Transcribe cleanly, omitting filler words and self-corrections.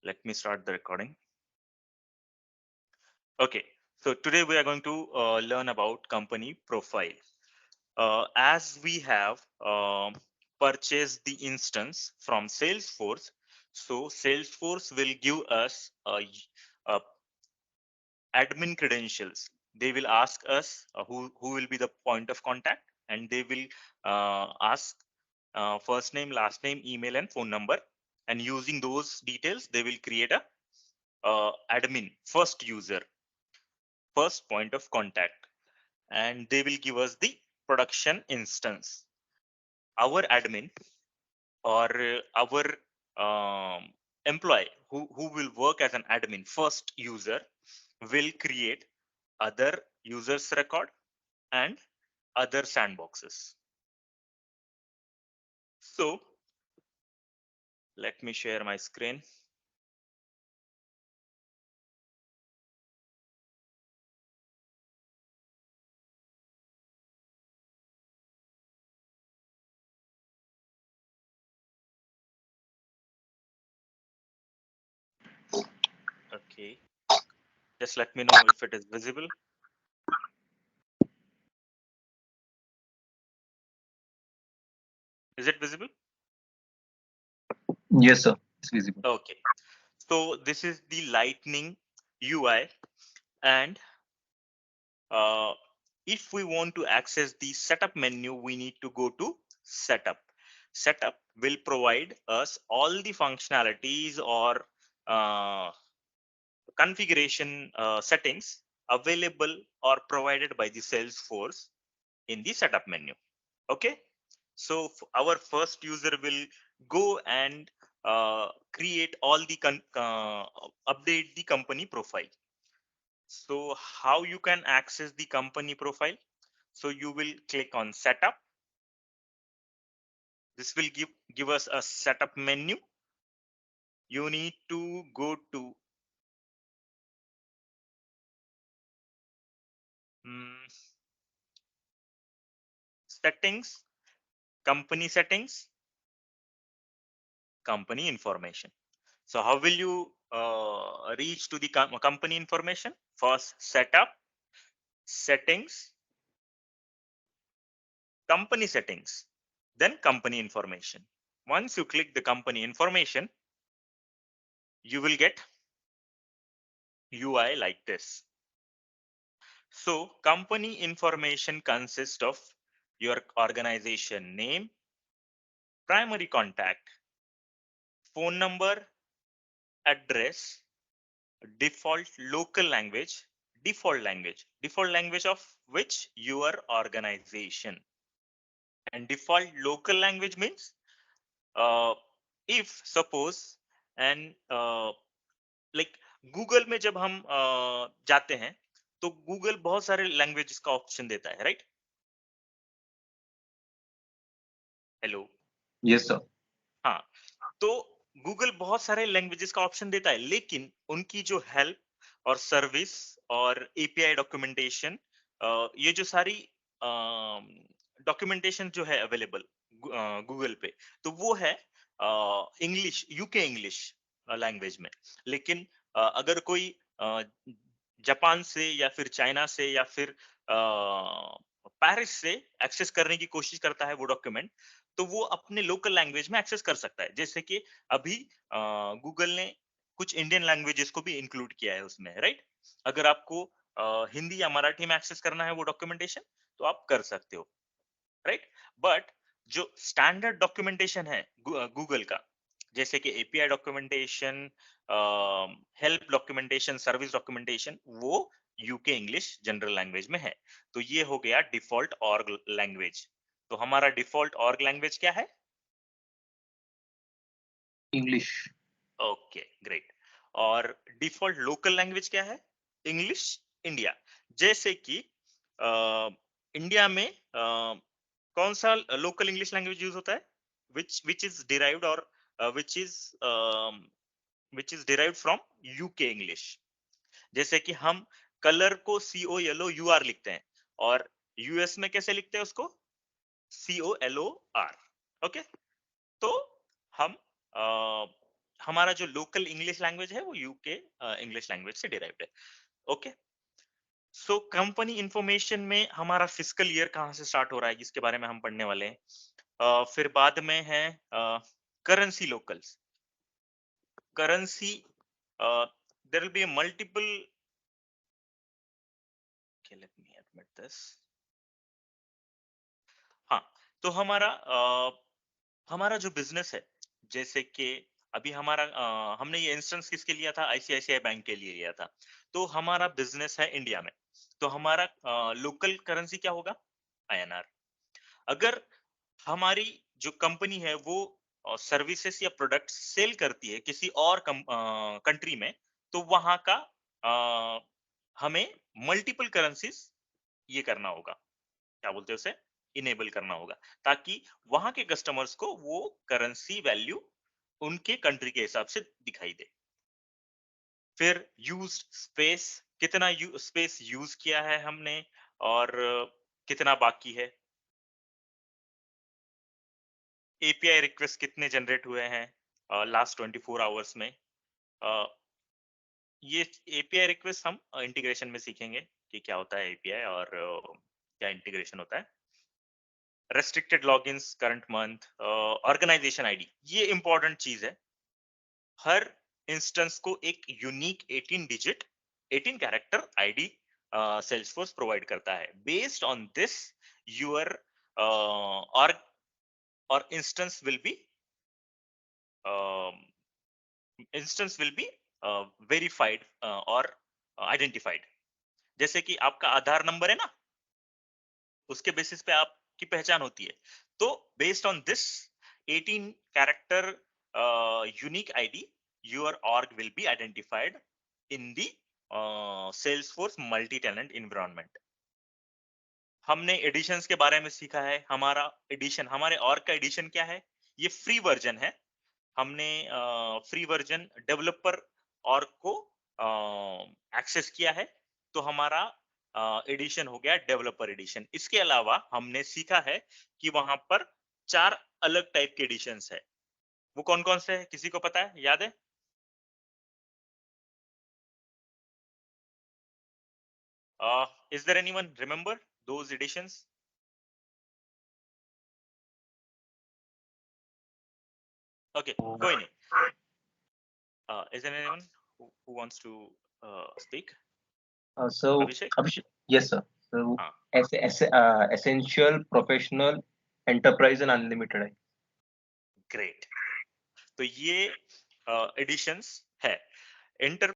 Let me start the recording. Okay, so today we are going to learn about company profile. As we have purchased the instance from Salesforce, so Salesforce will give us a admin credentials. They will ask us who will be the point of contact, and they will ask first name, last name, email, and phone number. And using those details, they will create a admin first user, first point of contact, and they will give us the production instance. Our admin or our employee who will work as an admin first user will create other users record and other sandboxes. So let me share my screen. Okay, just let me know if it is visible. Is it visible? Yes, sir. It's visible. Okay, so this is the Lightning UI, and if we want to access the setup menu, we need to go to setup. Setup will provide us all the functionalities or uh, configuration settings available or provided by the Salesforce in the setup menu. Okay, so our first user will go and create all the update the company profile. So how you can access the company profile? So you will click on setup. This will give us a setup menu. You need to go to settings, settings, company information. So how will you reach to the company information? First setup, settings, company settings, then company information. Once you click the company information, you will get UI like this. So company information consists of your organization name, primary contact, phone number, address, default language of which your organization. And default local language means if suppose and like Google में जब हम जाते हैं तो Google बहुत सारे languages का option देता है, राइट? हेलो। Yes, sir. हाँ, तो गूगल बहुत सारे लैंग्वेजेस का ऑप्शन देता है, लेकिन उनकी जो हेल्प और सर्विस और एपीआई डॉक्यूमेंटेशन, ये जो सारी डॉक्यूमेंटेशन जो है अवेलेबल गूगल पे, तो वो है इंग्लिश, यूके इंग्लिश लैंग्वेज में। लेकिन अगर कोई जापान से या फिर चाइना से या फिर पेरिस से एक्सेस करने की कोशिश करता है वो डॉक्यूमेंट, तो वो अपने लोकल लैंग्वेज में एक्सेस कर सकता है। जैसे कि अभी गूगल ने कुछ इंडियन लैंग्वेजेस को भी इंक्लूड किया है उसमें, राइट? अगर आपको हिंदी या मराठी में एक्सेस करना है वो डॉक्यूमेंटेशन, तो आप कर सकते हो, राइट? बट जो स्टैंडर्ड डॉक्यूमेंटेशन है गूगल का, जैसे कि API documentation, help documentation, service documentation, वो यूके इंग्लिश जनरल लैंग्वेज में है। तो ये हो गया डिफॉल्ट ऑर्ग लैंग्वेज। तो हमारा डिफॉल्ट ऑर्ग लैंग्वेज क्या है? English. Okay, great. और डिफॉल्ट लोकल लैंग्वेज क्या है? English India. जैसे कि इंडिया में कौन सा लोकल इंग्लिश लैंग्वेज यूज होता है? विच इज डिराइव्ड और which is which is derived from UK English. जैसे कि हम कलर को COLOUR लिखते हैं, और यूएस में कैसे लिखते हैं उसको? COLOR। ओके, तो हम हमारा जो लोकल इंग्लिश लैंग्वेज है वो यूके इंग्लिश लैंग्वेज से डिराइव्ड है। ओके, सो कंपनी इंफॉर्मेशन में हमारा फिस्कल ईयर कहाँ से स्टार्ट हो रहा है इसके बारे में हम पढ़ने वाले हैं। फिर बाद में है currency locals, currency there will be multiple, let me admit this. हाँ, तो हमारा जो बिजनेस है, जैसे कि अभी हमने ये इंस्टेंस किसके लिया था, आईसीआईसीआई बैंक के लिए लिया था। तो हमारा बिजनेस है इंडिया में, तो हमारा लोकल करेंसी क्या होगा, आईएनआर। अगर हमारी जो कंपनी है वो सर्विसेज या प्रोडक्ट सेल करती है किसी और कंट्री में, तो वहां का हमें मल्टीपल करेंसीज ये करना होगा, क्या बोलते हैं उसे, इनेबल करना होगा, ताकि वहां के कस्टमर्स को वो करेंसी वैल्यू उनके कंट्री के हिसाब से दिखाई दे। फिर यूज स्पेस, कितना स्पेस यूज किया है हमने और कितना बाकी है। एपीआई रिक्वेस्ट कितने जनरेट हुए हैं लास्ट 24 आवर्स में। अ, ये एपीआई रिक्वेस्ट हम इंटीग्रेशन में सीखेंगे कि क्या होता है एपीआई और क्या इंटीग्रेशन होता है। Restricted logins current month, organization ID, ये इंपॉर्टेंट चीज है। हर इंस्टेंस को एक unique 18 digit 18 character ID Salesforce provide करता है। बेस्ड ऑन दिस यूर और इंस्टेंस विल बी वेरीफाइड और आइडेंटिफाइड। जैसे कि आपका आधार नंबर है ना, उसके बेसिस पे आपकी पहचान होती है। तो based on this 18 character unique ID, your org will be identified in the Salesforce multi tenant environment. हमने एडिशंस के बारे में सीखा है। हमारा एडिशन, हमारे ऑर्ग का एडिशन क्या है, ये फ्री वर्जन है। हमने फ्री वर्जन डेवलपर ऑर्ग को एक्सेस किया है, तो हमारा एडिशन हो गया डेवलपर एडिशन। इसके अलावा हमने सीखा है कि वहां पर 4 अलग टाइप के एडिशंस है। वो कौन कौन से है, किसी को पता है, याद है? Is there anyone remember those editions? Okay, कोई नहीं। Is there anyone who wants to speak? So, Abhishek? Abhishek, yes, sir. So, हाँ, essential, professional, enterprise and unlimited है। ग्रेट। तो ये एडिशंस है। इंटर